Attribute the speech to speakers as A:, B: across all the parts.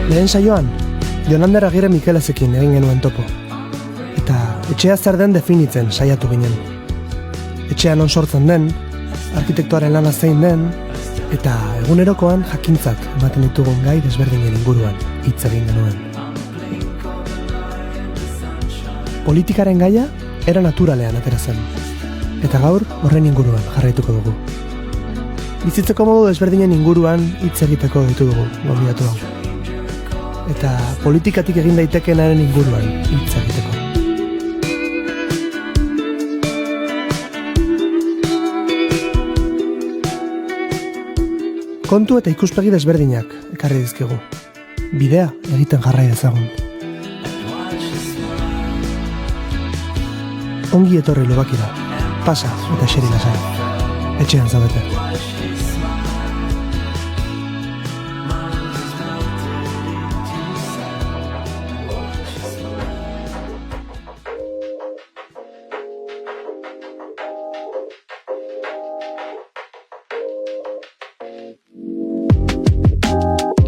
A: Lehen saioan, Jonander Agirre Mikelezekin egin genuen topo. Eta etxea zer den definitzen saiatu ginen. Etxean on sortzen den, arkitektoaren lana zein den, eta egunerokoan jakintzak ematen ditugun gai desberdinen inguruan hitz egin genuen. Politikaren gaia era naturalean atera zen. Eta gaur horren inguruan jarraituko dugu. Bizitzeko modu desberdinen inguruan hitz egiteko ditu dugu gonbidatu hau. Eta politikatik egin daitekenaren inguruan hitz egiteko. Kontu eta ikuspegi desberdinak ekarri dizkigu. Bidea egiten jarrai dezagun. Ongi etorri Lubakira. Pasa eta eseri lasai. Etxean zaudete.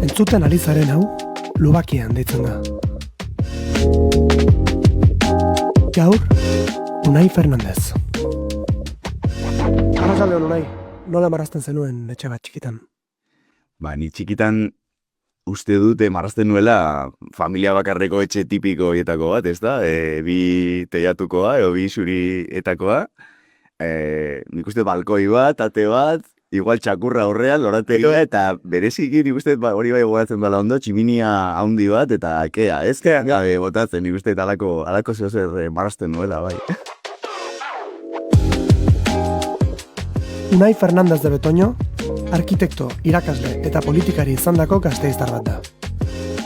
A: Entzuten ari zaren hau, Lubakian deitzen da. Gaur, Unai Fernandez. Arratsaldeon Unai, nola marrazten zenuen etxe bat txikitan?
B: Ni txikitan uste dute marrazten nuela familia bakarreko etxe tipiko hietako bat, ezta? Bi teiatukoa, edo bi zurietakoa. Nik uste balkoi bat, ate bat, igual txakurra horrean, lorategoa, eta bereziki nik uste hori bai gogatzen dela ondo, tximinia haundi bat, eta kea, ezkean gabe botatzen, nik uste alako zehozer marrazten nuela, bai.
A: Unai Fernandez de Betoño, arkitekto, irakasle eta politikari izandako gasteiztar bat da.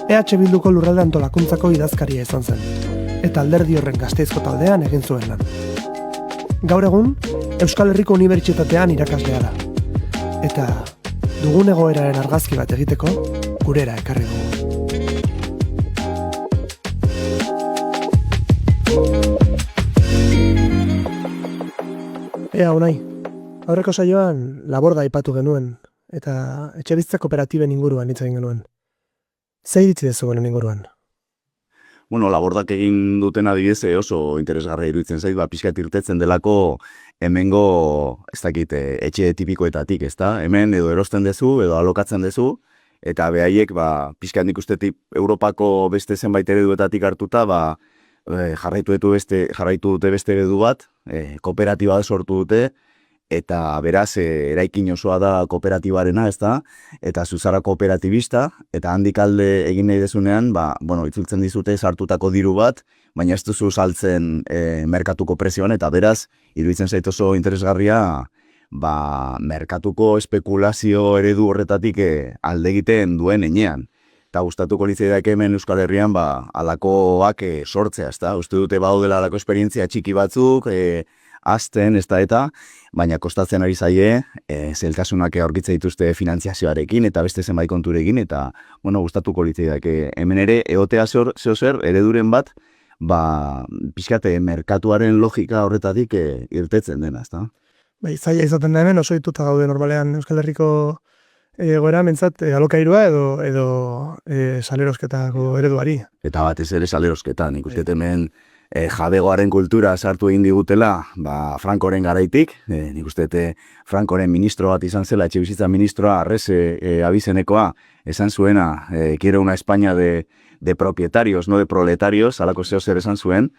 A: EH Bilduko lurralde antolakuntzako idazkaria izan zen, eta alderdi horren Gasteizko taldean egin zuen lan. Gaur egun, Euskal Herriko Unibertsitatean irakaslea da. Eta dugun egoeraren argazki bat egiteko, gurera ekarri dugu. Unai, aurreko saioan laborda aipatu genuen, eta etxebizitza kooperatiben inguruan hitz egin genuen. Zer iritzi dezu honen inguruan?
B: Labordak egin duten adibidez oso interesgarria iruditzen zait, pixkat irtetzen delako hemengo, ez dakit, etxe tipikoetatik, ezta? Hemen edo erosten dezu, edo alokatzen dezu, eta behaiek, pixkat nik uste Europako beste zenbait ereduetatik hartuta, jarraitu dute beste eredu bat, kooperatiba sortu dute, eta beraz, eraikin osoa da kooperatibarena, ezta? Eta zuzara kooperatibista, eta handik alde egin nahi dezunean, itzultzen dizute sartutako diru bat, baina ez duzu saltzen merkatuko prezioan, eta beraz, iruditzen zait oso interesgarria, merkatuko espekulazio eredu horretatik alde egiten duen enean. Eta gustatuko litzaidak hemen Euskal Herrian, alakoak sortzea, ezta? Uste dute baudela alako esperientzia txiki batzuk, azten, ez da eta, baina kostatzen ari zaie, zeltasunak aurkitza dituzte finantziazioarekin eta beste zenbait konturekin, eta, gustatuko litzaidak hemen ere, egotea zehozer, ereduren bat, pixkate, merkatuaren logika horretatik irtetzen dena, ez da?
A: Zaila izaten da hemen, oso dituta gaude normalean Euskal Herriko egoera, mentzat, alokairua edo salerosketako ereduari.
B: Eta batez ere salerosketa, nik uste hemen, jabegoaren kultura sartu egin digutela, Frankoren garaitik, nik uste Frankoren ministro bat izan zela, etxebizitza ministroa, Arrese abizenekoa, esan zuena, quiero una España de propietarios, no de proletarios, alako zehozer esan zuen,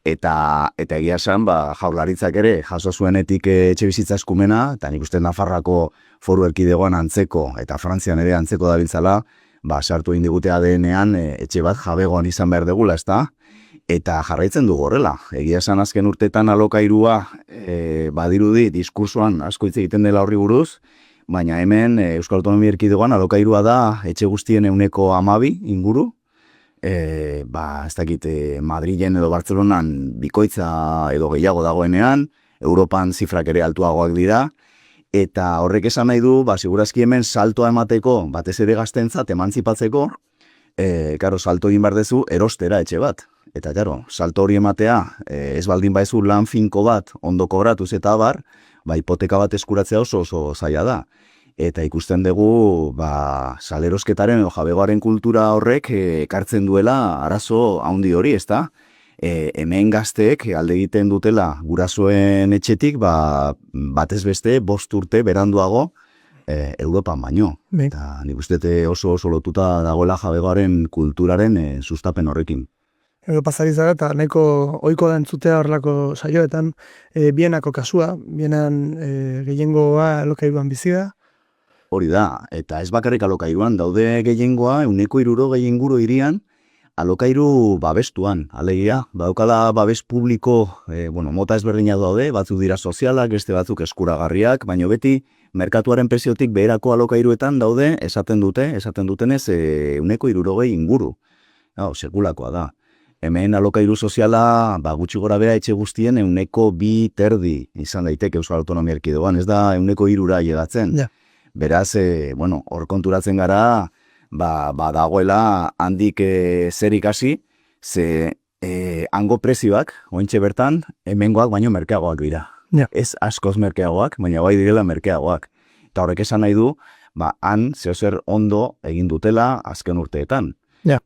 B: eta egia esan, jaurlaritzak ere jaso zuenetik etxebizitza eskumena, eta nik uste Nafarroako foru erkidegoan antzeko, eta Frantzian ere antzeko dabiltzala, sartu egin digute ADN-ean etxe bat jabegoan izan behar degula, ezta? Eta jarraitzen dugu horrela. Egia esan azken urtetan alokairua badirudi diskursoan asko hitz egiten dela horri buruz, baina hemen Euskal Autonomia Erkidegoan alokairua da etxe guztien 12% inguru. Ez dakit Madrilen edo Bartzelonan bikoitza edo gehiago dagoenean, Europan zifrak ere altuagoak dira, eta horrek esan nahi du, segurazki hemen saltoa emateko, batez ere gaztentzat emantzipatzeko, salto egin behar dezu erostera etxe bat. Eta, salto hori ematea, ez baldin baizu lan finko bat ondo kobratuz eta abar, hipoteka bat eskuratzea oso zaila da. eta ikusten dugu salerosketaren edo jabegoaren kultura horrek ekartzen duela arazo handi hori, ezta? Hemen gazteek alde egiten dutela gurasoen etxetik, batez beste 5 urte beranduago Europan baino. Eta nik uste oso lotuta dagoela jabegoaren kulturaren sustapen horrekin.
A: Pasari zara eta nahiko ohiko da entzutea horrelako saioetan, Bienako kasua, Bienan gehiengoa alokairuan bizi da.
B: Hori da, eta ez bakarrik alokairuan, daude gehiengoa, 160 inguru hirian, alokairu babestuan, alegia, daukala babes publiko, mota ezberdina daude, batzuk dira sozialak, beste batzuk eskuragarriak, baina beti merkatuaren preziotik beherako alokairuetan daude, esaten dutenez, 160 inguru. Sekulakoa da. Hemen alokairu soziala, gutxi gora bera etxe guztien 2,2 izan daiteke Euskal Autonomia Erkidegoan, ez da 1,3 llegatzen. Beraz, hor konturatzen gara, dagoela handik zer ikasi, ze hango prezioak, ointxe bertan, hemengoak baino merkeagoak dira. Ez askoz merkeagoak, baina bai direla merkeagoak. Eta horrek esan nahi du, han zehozer ondo egin dutela azken urteetan.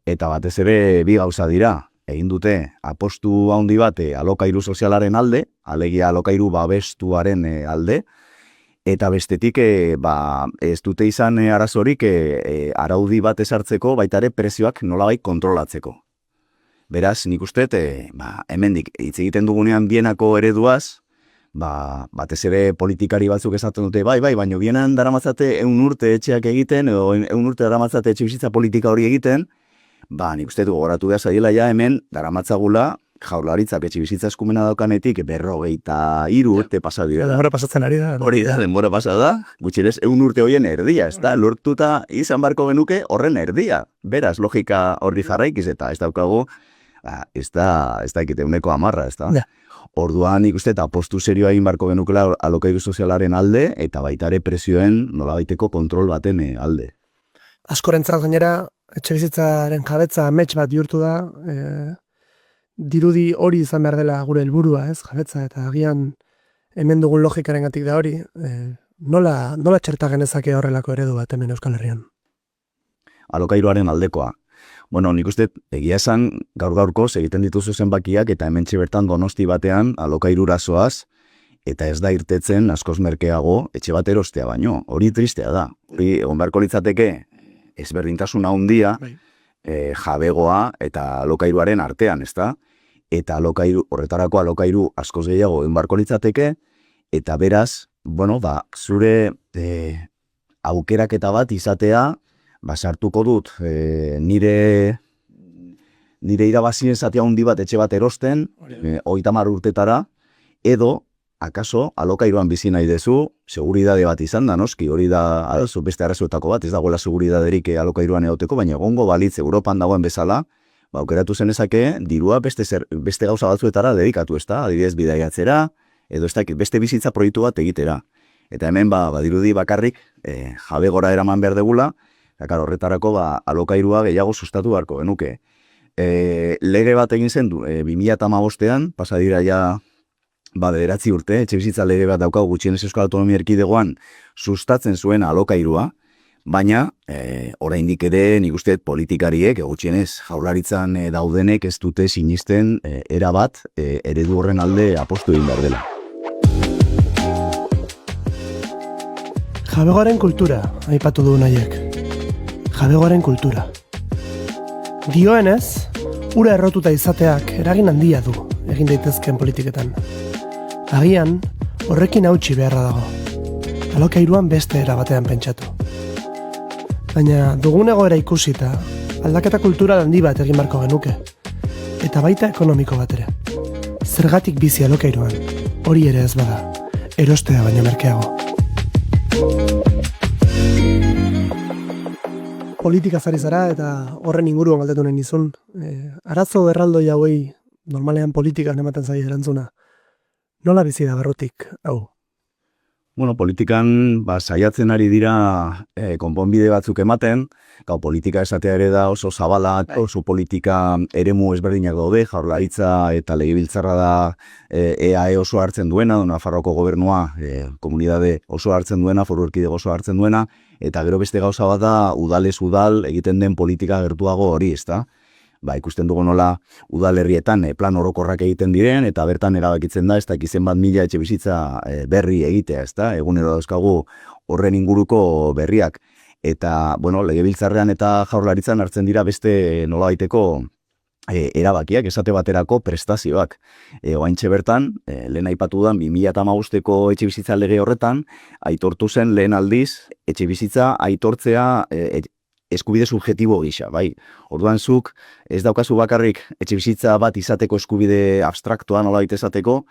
B: Eta batez ere bi gauza dira, egin dute apostu handi bat alokairu sozialaren alde, alegia alokairu babestuaren alde, eta bestetik ez dute izan arazorik araudi bat ezartzeko baita ere prezioak nolabait kontrolatzeko. Beraz, nik uste, hemendik hitz egiten dugunean Bienako ereduaz, batez ere politikari batzuk esaten dute, baina Bienan daramatzate 100 urte etxeak egiten, edo 100 urte daramatzate etxe bizitza politika hori egiten, nik uste gogoratu behar zaiela hemen daramatzagula Jaurlaritzak etxe bizitza eskumena daukanetik 53 urte pasa dira.
A: Denbora pasatzen ari da.
B: Hori da, denbora pasa da. Gutxinez 100 urte horien erdia, ez da, lortuta izan barko genuke horren erdia. Beraz, logika horri jarraikiz eta ez daukagu, ez da ekite 110, ez da. Orduan ikuste eta apostu serioa egin barko genukela alokairu sozialaren alde eta baita ere prezioen nolabaiteko kontrol baten alde.
A: Askorentzat gainera, etxe bizitzaren jabetza amets bat bihurtu da, dirudi hori izan behar dela gure helburua, ez, jabetza, eta agian hemen dugun logikaren gatik da hori, nola txerta genezake horrelako eredu bat hemen Euskal Herrian?
B: Alokairuaren aldekoa. Nik uste, egia esan gaur-gaurkoz egiten dituzu zenbakiak eta hementxe bertan Donosti batean alokairura zoaz, eta ez da irtetzen askoz merkeago etxe bat erostea baino. Hori tristea da. Hori egon beharko litzateke ezberdintasuna handia, jabegoa eta alokairuaren artean, ez da? Eta horretarako alokairu askoz gehiago egin beharko litzateke, eta beraz, zure aukeraketa bat izatea, sartuko dut nire irabazien zatea handi bat etxe bat erosten, 30 urtetara, edo, akaso, alokairuan bizi nahi dezu, seguridade bat izan da, noski, hori da beste arrazoetako bat, ez dagoela seguridaderik alokairuan egoteko, baina egongo balitz Europan dagoen bezala, aukeratu zenezake, dirua beste gauza batzuetara dedikatu, ez da, adibidez bidaiatzera, edo ez da, beste bizitza proiektu bat egitera. Eta hemen, badirudi bakarrik, jabegora eraman behar degula, horretarako alokairua gehiago sustatu beharko genuke. Lege bat egin zen du, 2015an, pasa dira ja 9 urte, etxe bizitza lege bat daukagu gutxienez Euskal Autonomia Erkidegoan sustatzen zuen alokairua, baina oraindik ere nik uste politikariek gutxienez Jaurlaritzan daudenek ez dute sinisten erabat eredu horren alde apostu egin behar dela.
A: Jabegoaren kultura, aipatu du nahiek. Jabegoaren kultura. Dioenez, ura errotuta izateak eragin handia du egin daitezkeen politiketan. Agian, horrekin hautsi beharra dago. Alokairuan beste era batean pentsatu. Baina dugun egoera ikusita, aldaketa kultura handi bat egin beharko genuke. Eta baita ekonomiko bat ere. Zergatik bizi alokairuan, hori ere ez bada, erostea baino merkeago. Politika zari zara eta horren inguruan galdetu nahi nizun. Arazo erraldoi hauei normalean politikan ematen zaie erantzuna. Nola bizi da barrutik, hau?
B: Bueno, politikan saiatzen ari dira konponbide batzuk ematen, politika esatea ere da oso zabala, oso politika eremu ezberdinak daude, Jaurlaritza eta Legebiltzarra da EAE oso hartzen duena, Nafarroako gobernua, komunidade oso hartzen duena, Foru Erkidego oso hartzen duena, eta gero beste gauza bat da udalez udal egiten den politika gertuago hori, ezta? Ikusten dugu nola udalerrietan plan orokorrak egiten diren, eta bertan erabakitzen da, ez da, 100.000 etxe bizitza berri egitea, ez da, egunero dauzkagu horren inguruko berriak. Eta, Legebiltzarrean eta Jaurlaritzan hartzen dira beste nolabaiteko erabakiak, esate baterako prestazioak. Oaintxe bertan, lehen aipatu da, 2015ko etxe bizitza lege horretan, aitortu zen lehen aldiz, etxe bizitza aitortzea eskubide subjetibo gisa, bai. Orduan zuk, ez daukazu bakarrik etxe bizitza bat izateko eskubide abstraktoa nolabait esateko,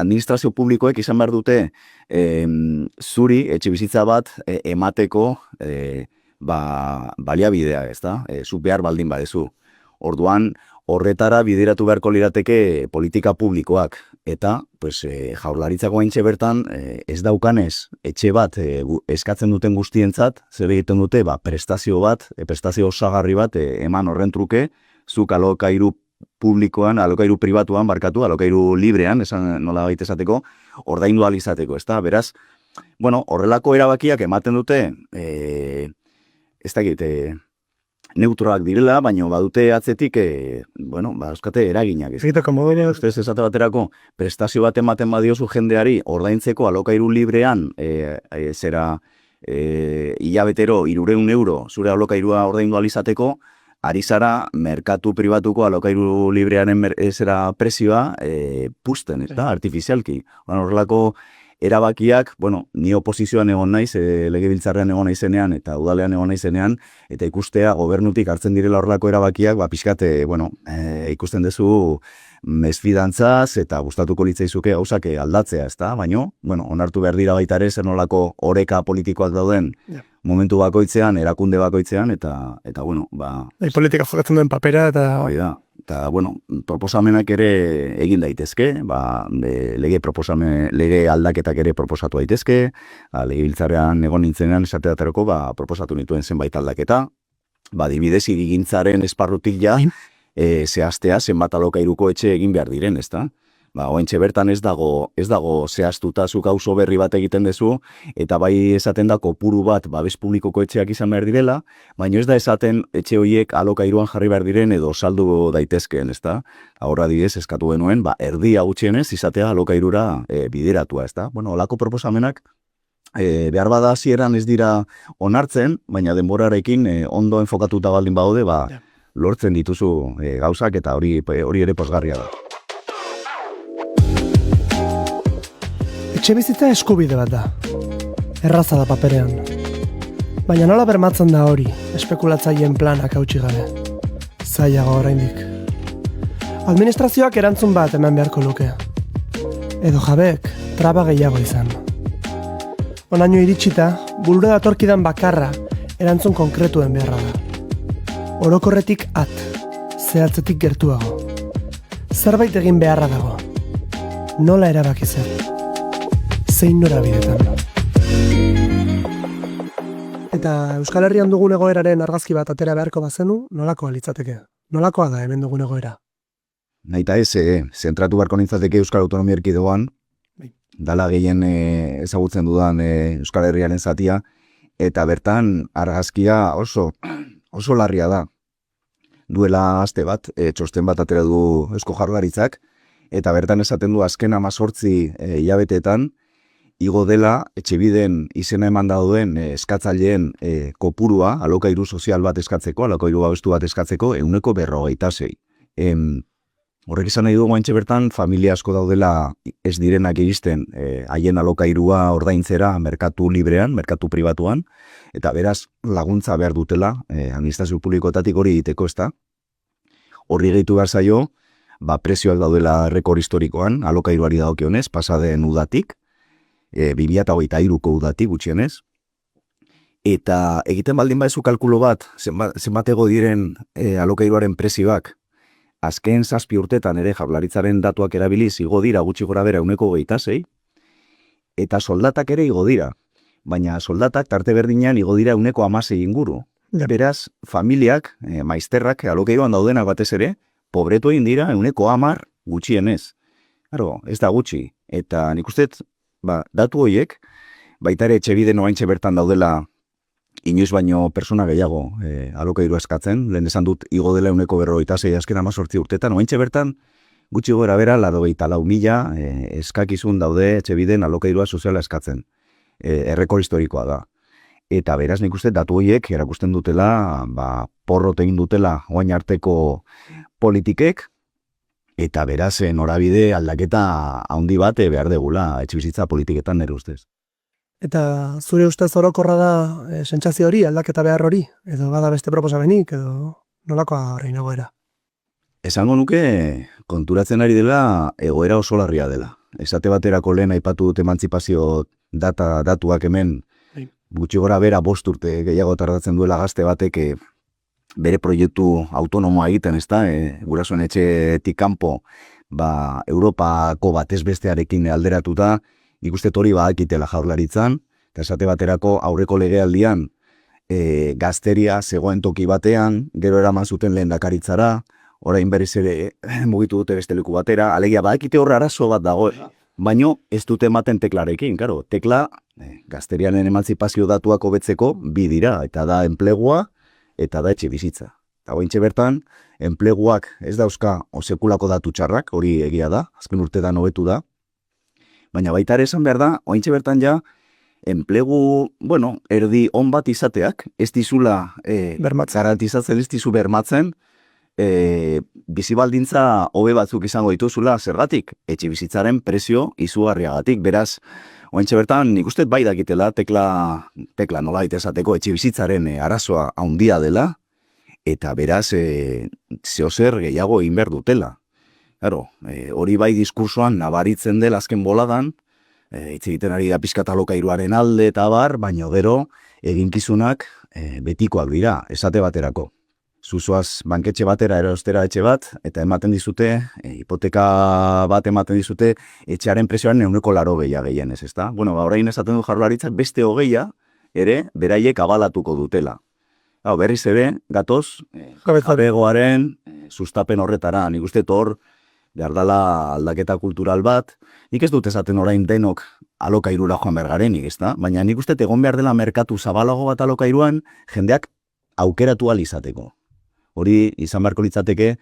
B: administrazio publikoek izan behar dute zuri etxe bizitza bat emateko baliabidea, ez da? Zuk behar baldin badezu. Orduan, horretara bideratu beharko lirateke politika publikoak. Eta, Jaurlaritzako haintxe bertan, ez daukanez, etxe bat eskatzen duten guztientzat, zer egiten dute, prestazio bat, prestazio osagarri bat eman horren truke, zuk alokairu publikoan, alokairu pribatuan, alokairu librean, esan nola baita esateko, ordaindu ahal izateko, ez da? Beraz, horrelako erabakiak ematen dute, ez dakit, neutroak direla, baina badute atzetik, euskate eraginak.
A: Egiteko moduene.
B: Ustez esate baterako, prestazio bat ematen badiozu jendeari ordaintzeko alokairu librean, hilabetero 300 euro zure alokairua ordaindu ahal izateko, ari zara merkatu pribatuko alokairu librearen prezioa pusten, eta artifizialki. Horrelako erabakiak, ni oposizioan egon naiz, Legebiltzarrean egon naizenean eta udalean egon naizenean, eta ikustea gobernutik hartzen direla horrelako erabakiak, pixkat, ikusten duzu mesfidantzaz eta gustatuko litzaizuke gauzak aldatzea, ezta? Baina, onartu behar dira baita ere zer nolako oreka politikoak dauden momentu bakoitzean, erakunde bakoitzean, eta
A: politika jokatzen duen papera, eta...
B: Eta, proposamenak ere egin daitezke, lege aldaketak ere proposatu daitezke, Legebiltzarrean egon nintzenean esateaterako, proposatu nituen zenbait aldaketa, dibidez, hirigintzaren esparrutik ja, zehaztea zenbat alokairuko etxe egin behar diren, ezta? Oaintxe bertan ez dago zehaztuta zuk auzo berri bat egiten dezu, eta bai esaten da kopuru bat babes publikoko etxeak izan behar direla, baina ez da esaten etxe horiek alokairuan jarri behar diren edo saldu daitezkeen, ezta? Horra didez eskatu genuen, erdia gutxienez izatea alokairura bideratua, ezta? Olako proposamenak behar bada hasieran ez dira onartzen, baina denborarekin ondo enfokatuta baldin baude, lortzen dituzu gauzak eta hori ere pozgarria da.
A: Etxe bizitza eskubide bat da. Erraza da paperean. Baina nola bermatzen da hori, espekulatzaileen planak hautsi gabe. Zailago oraindik. Administrazioak erantzun bat eman beharko luke. Edo jabeek traba gehiago izan. Honaino iritsita, burura datorkidan bakarra erantzun konkretuen beharra da. Orokorretik at, zehatzetik gertuago. Zerbait egin beharra dago. Nola erabaki zer? Zein norabidetan. Eta Euskal Herrian dugun egoeraren argazki bat atera beharko bazenu, nolakoa litzateke? Nolakoa da hemen dugun egoera?
B: Naita ez, zentratu beharko nintzateke Euskal Autonomia Erkidegoan, dala gehien ezagutzen dudan Euskal Herriaren zatia, eta bertan argazkia oso larria da. Duela aste bat, txosten bat atera du Eusko Jaurlaritzak, eta bertan esaten du azken 18 hilabeteetan, igo dela etxebiden izena eman dauden eskatzaileen kopurua, alokairu sozial bat eskatzeko, alokairu babestu bat eskatzeko, 156. Horrek izan nahi dugu haintxe bertan, familia asko daudela ez direnak iristen haien alokairua ordaintzera merkatu librean, merkatu pribatuan, eta beraz laguntza behar dutela, administrazio publikoetatik hori egiteko, ezta? Horri gehitu behar zaio, prezioak daudela rekor historikoan, alokairuari dagokionez, pasaden udatik, 2023ko udatik gutxienez, eta egiten baldin baezu kalkulo bat, zenbatego diren alokairuaren prezioak, azken 7 urtetan ere Jaurlaritzaren datuak erabiliz igo dira gutxi gora bera 126, eta soldatak ere igo dira. Baina soldatak tarte berdinean igo dira 16% inguru. Beraz, familiak, maizterrak, alokairuan daudenak batez ere, pobretu egin dira 10% gutxienez. Claro, ez da gutxi. Eta nik uste, datu horiek, baita ere Etxebiden oraintxe bertan daudela inoiz baino persona gehiago alokairua eskatzen, lehen esan dut igo dela 156 azken 18 urtetan, oraintxe bertan gutxi gora bera 84.000 eskakizun daude Etxebiden alokairua soziala eskatzen. Errekor historikoa da. Eta beraz nik uste datu horiek erakusten dutela, porrot egin dutela orain arteko politikek, eta beraz norabide aldaketa handi bat behar degula etxebizitza politiketan nire ustez.
A: Eta zure ustez orokorra da sentsazio hori, aldaketa behar hori, edo bada beste proposamenik, edo nolakoa horrein egoera?
B: Esango nuke konturatzen ari dela egoera oso larria dela. Esate baterako lehen aipatu dut emantzipazio datuak hemen, gutxi gora bera 5 urte gehiago tardatzen duela gazte batek bere proiektu autonomoa egiten, ez da, gurasoen etxetik kanpo, Europako batez bestearekin alderatuta, ikuste hori badakitela Jaurlaritzan, eta esate baterako aurreko legealdian gazteria zegoen toki batean, gero eraman zuten lehendakaritzara, orain berriz ere mugitu dute beste leku batera, alegia badakite horra arazo bat dago, baino ez dute ematen teklarekin, karo, tekla gazterianen emantzipazio datuak hobetzeko bi dira, eta da enplegua, eta da etxe bizitza. Eta gointxe bertan, enpleguak ez dauzka sekulako datu txarrak, hori egia da, azken urtetan hobetu da, baina baita ere esan behar da, gointxe bertan ja, enplegu, erdi on bat izateak, ez dizula garantizatzen, ez dizu bermatzen, bizibaldintza hobe batzuk izango dituzula zergatik, etxe bizitzaren prezio izugarriagatik, beraz, ointxe bertan, nik uste bai dakitela, tekla nola esateko etxe bizitzaren arazoa handia dela, eta beraz, zeozer gehiago egin behar dutela. Claro, hori bai diskursoan nabaritzen dela azken boladan, hitz egiten ari da pixkat alokairuaren alde eta bar, baina gero eginkizunak betikoak dira, esate baterako. Zuzoaz banketxe batera erostera etxe bat, eta ematen dizute, hipoteka bat ematen dizute, etxearen presioaren 80% gehienez, ez da? Orain esaten du Jaurlaritzak beste 20 ere beraiek abalatuko dutela. Berriz ere, gatoz, jabegoaren sustapen horretara, nik uste hor, behar dela aldaketa kultural bat, nik ez dut esaten orain denok alokairura joan bergarenik, ez da? Baina nik uste egon behar dela merkatu zabalago bat alokairuan, jendeak aukeratu ahal izateko. Hori izan beharko litzateke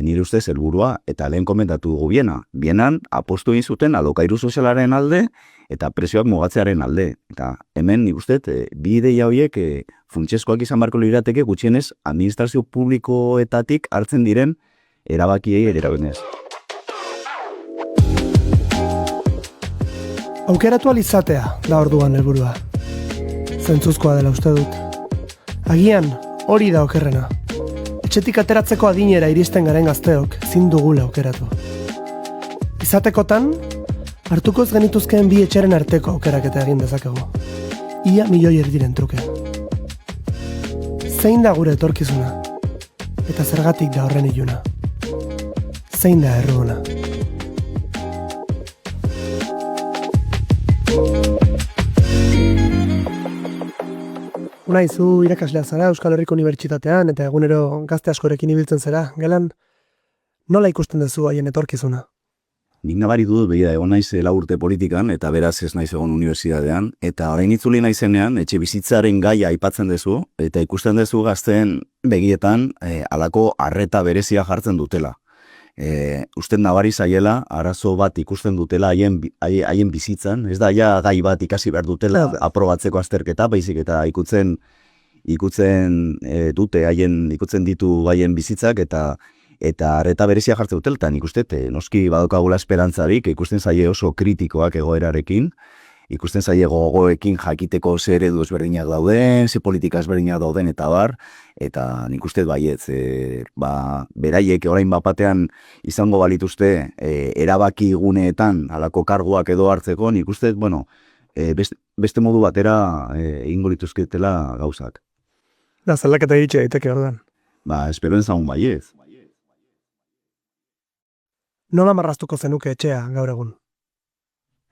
B: nire ustez helburua eta lehen komentatu dugu Bienan apostu egin zuten alokairu sozialaren alde eta prezioak mugatzearen alde. Eta hemen nik uste bi ideia horiek funtsezkoak izan beharko lirateke gutxienez administrazio publikoetatik hartzen diren erabakiei erabenez.
A: Aukeratu ahal izatea da orduan helburua. Zentzuzkoa dela uste dut. Agian hori da okerrena. Etxetik ateratzeko adinera iristen garen gazteok zin dugula aukeratu. Izatekotan, hartukoz genituzkeen bi etxeren arteko aukeraketa egin dezakegu. Ia 1.000.000 truke. Zein da gure etorkizuna? Eta zergatik da horren iluna? Zein da erruguna? Unai, zu irakaslea zara Euskal Herriko Unibertsitatean eta egunero gazte askorekin ibiltzen zera. Gelan, nola ikusten duzu haien etorkizuna?
B: Nik nabari dut begira egon naiz 4 urte politikan eta beraz ez naiz egon unibertsitatean. Eta orain itzuli naizenean etxe bizitzaren gaia aipatzen duzu eta ikusten duzu gazteen begietan halako arreta berezia jartzen dutela. Usten nabari zaiela, arazo bat ikusten dutela haien bizitzan, ez da ja gai bat ikasi behar dutela aprobatzeko azterketa, baizik eta ikutzen dute ikutzen ditu haien bizitzak eta arreta berezia jartzen dutela, eta nik uste, noski badokagula esperantzarik, ikusten zaie oso kritikoak egoerarekin, ikusten zaie gogoekin jakiteko ze eredu ezberdinak dauden, ze politika ezberdinak dauden eta bar, eta nik uste baietz, beraiek orain bapatean izango balituzte erabaki guneetan halako karguak edo hartzeko, nik uste, beste modu batera egingo lituzketela gauzak.
A: Da, zaldaketa iritsi daiteke orduan.
B: Espero ezagun baietz.
A: Nola marraztuko zenuke etxea gaur egun?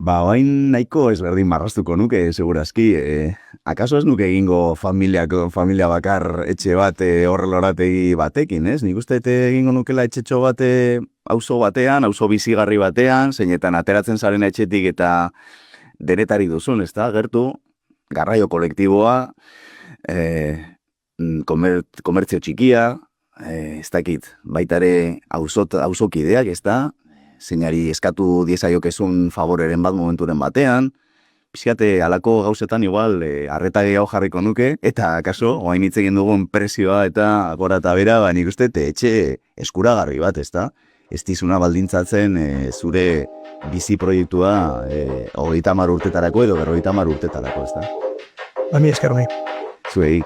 B: Oain nahiko ezberdin marraztuko nuke, segurazki. Akaso ez nuke egingo familia bakar etxe bat horrelorategi batekin, ez? Nik uste egingo nukela etxetxo bat auzo batean, auzo bizigarri batean, zeinetan ateratzen zaren etxetik eta denetari duzun, ez da? Gertu, garraio kolektiboa, komertzio txikia, ez dakit, baitare auzokideak, ez da? Zeinari eskatu diezaiokezun favoreren bat momenturen batean, pixkate alako gauzetan igual arreta gehiago jarriko nuke, eta kaso, oain hitz egin dugun prezioa eta gora eta bera, nik uste etxe eskuragarri bat, ez da? Ez dizuna baldintzatzen zure bizi proiektua 30 urtetarako edo 50 urtetarako, ez da?
A: Mi esker,
B: Zuei.